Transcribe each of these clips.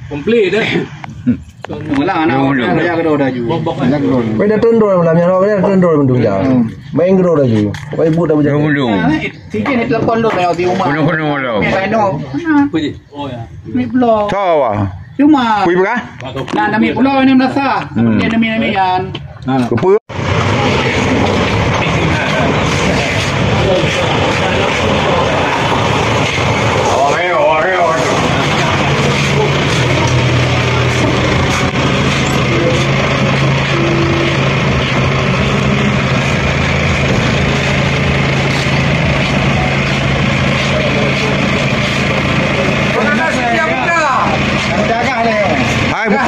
Komplit dah. Malang anak dia kedua dah ju. Mai dah tundul malam yang dia tundul mendung jauh. Main gero dah ju. Mai ibu dah berjalan. Sikit ni telefon lu dah di rumah. Penuh lo. Puji. Oh ya. Ni blok. Tawa. Cuma. Kui berah? Nah, nami pulau ni merasa. Dia nami yan. Kepu.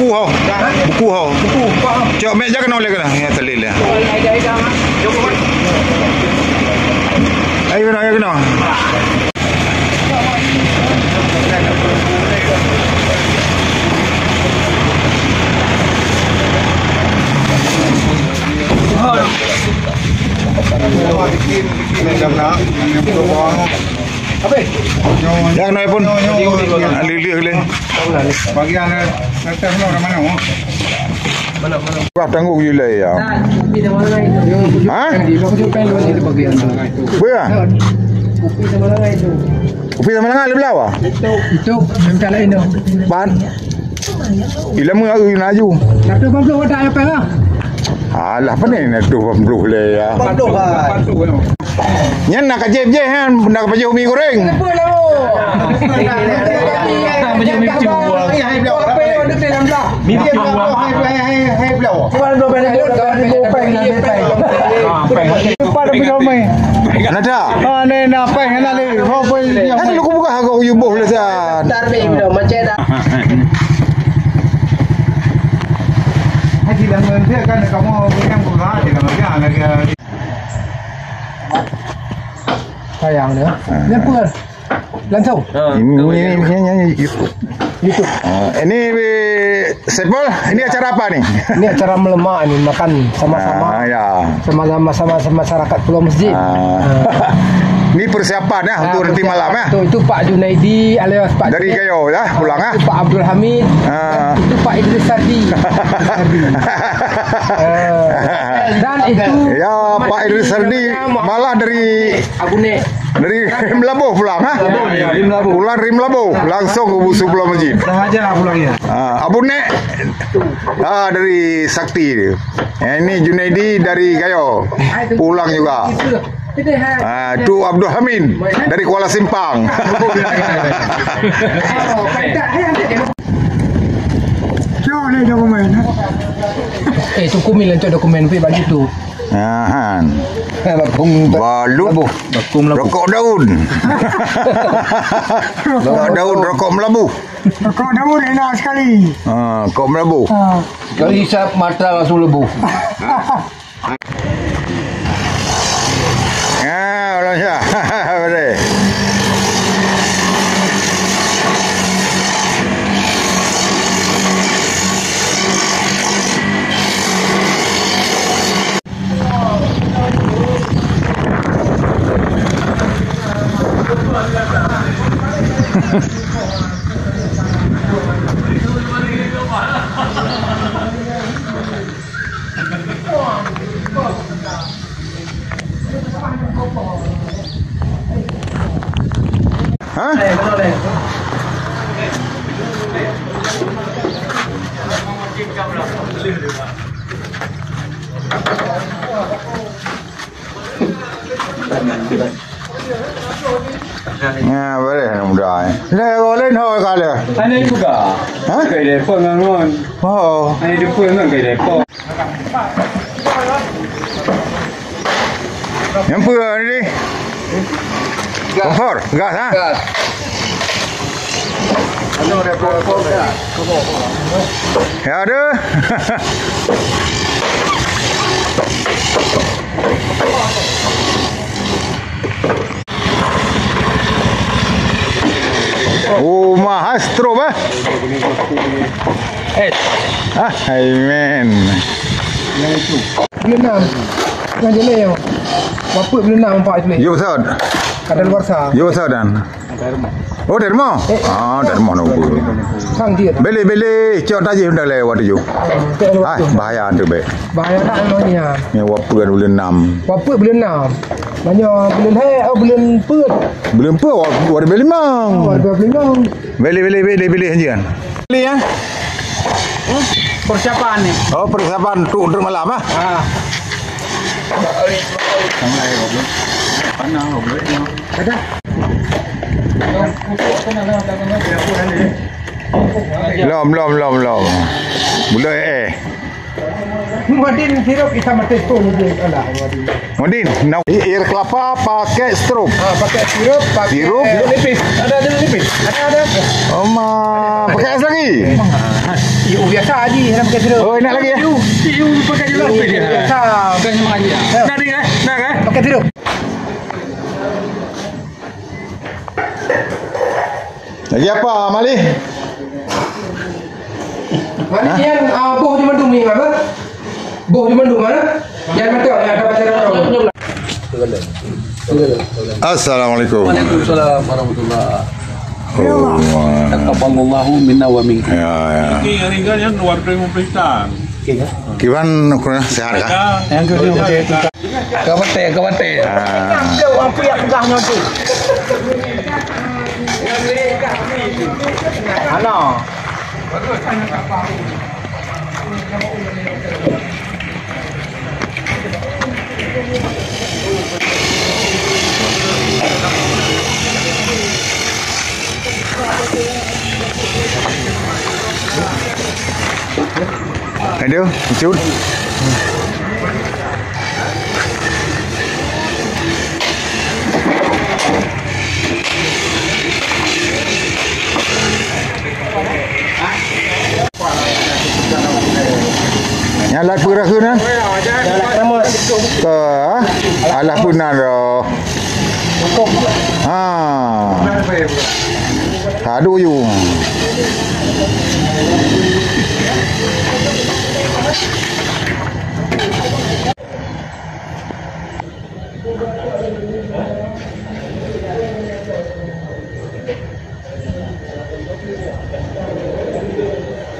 Buku ho. Buku ho. Cok mek jangan oleh kena ya telil ya. Ayo kena. Apa? Jangan naik pun. Lili. Bagian nanti mana? Mana? Kau tangguh juga ya. Hah? Berapa? Kopi sama dengan lebih lawa. Itu macam lain tu. Ban. Ilam mengaku naju. Satu puluh ada apa lah? Alah, apa ni nak 20 le ya. Pandu kan. Nyan nak kajep je kan, nak baju mi goreng. Apa lah? Baju mi cuba. Hai belau. Apa yang ada dalam belau? Mi cuba. Hai belau. Cuba dua belah dulu kan peng dan peng. Peng. Pada belau mai. Nada. Ah ni nak peng nak ni. Kau boleh. Kan lu buka harga uyubuh le san. Tarbi belau macam dah. Haji dah mentia kan kamu yang buka je kalau dia lagi. Sayang dia. Ni apa? Langsung. Ini YouTube. Ini Sepol, ini acara apa nih? Ini acara melemak ni, makan sama-sama. Ya. Sama-sama masyarakat Pulau Masjid. Ini persiapan ya untuk nanti malam ya. Itu Pak Junaidi alias Pak dari Gayo ya pulang ya. Itu Pak Abdul Hamid. Itu Pak Idris Sardi. Dan itu ya Pak Idris Sardi malah dari Abune. Dari Rimlabuh pulang ha? Pulang Rimlabuh langsung ke Busu Pulau Masjid. Dah aja lah pulangnya. Abu Nek dari Sakti dia. Ini Junaidi dari Gayo pulang juga. Tu Abdul Hamid dari Kuala Simpang. Dokumen untuk dokumen pergi bagi tu. Balu rokok daun. Rokok melabu. Rokok daun enak sekali. Rokok melabu. Kalau hisap mata langsung lebu. Ha? Ya, boleh mudah. Dah kau lain hal kali. Ini juga. Ha? Kayak depan ngan. Oh. Ini depan ngan kayak depan. Yang apa ni? Kompor, gas ha? Gas. Ano ada kompor gas? Ya ada. Oh, mahas strobe ah. Ah, amen. Belenam. Dengan jenis yang bapa belenam empat jenis. Yo besar. Kadal luar sah. Yo besar dan. Oh, dari mana? Ah, dari mana aku? Sang dia. Beli cok taji hendak lewat tu. Ah, bahaya tu be. Bahaya tak namanya. Ni wapa kan bulan 6. Bapa belenam. Banyak belen belen put. Belum apa war beli mang. Warga belenam. Beli hanjian. Beli ya. Persiapan ni. Oh, persiapan tu untuk malam ah. Ah. Panah boleh. Ada. Lom. Boleh Muadin sirup kita mati tu ni alah muadin. Modin, nak air kelapa pakai strop. Pakai sirup, pakai Sirup? nipis. Ada nipis. Ada. Oma, pakai es lagi. Iu biasa aja nak pakai sirup. Oh, nak lagi ya? Iu pakai je lah. Biasa. Bukan semua aja. Nak ni kan? Nak kan? Pakai sirup. Lagi apa, Mali? Mana yang boh di Bandung ni apa? Boh di Bandung mana? Yang betul yang ada pacaran. Assalamualaikum. Waalaikumsalam warahmatullahi. Oh, Taqabbalallahu minna wa minkum. ya. Ini kan yang luar dari pemerintahan. Kiban kurang sehat kah? Yang kedua kawate. Apa yang pegahnya tu? Ana. Aduh, cut. Yang laku rasa na? Ke alah pun ada. Ha. Aduh you.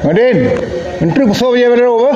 Madin, menteri besar je pada apa?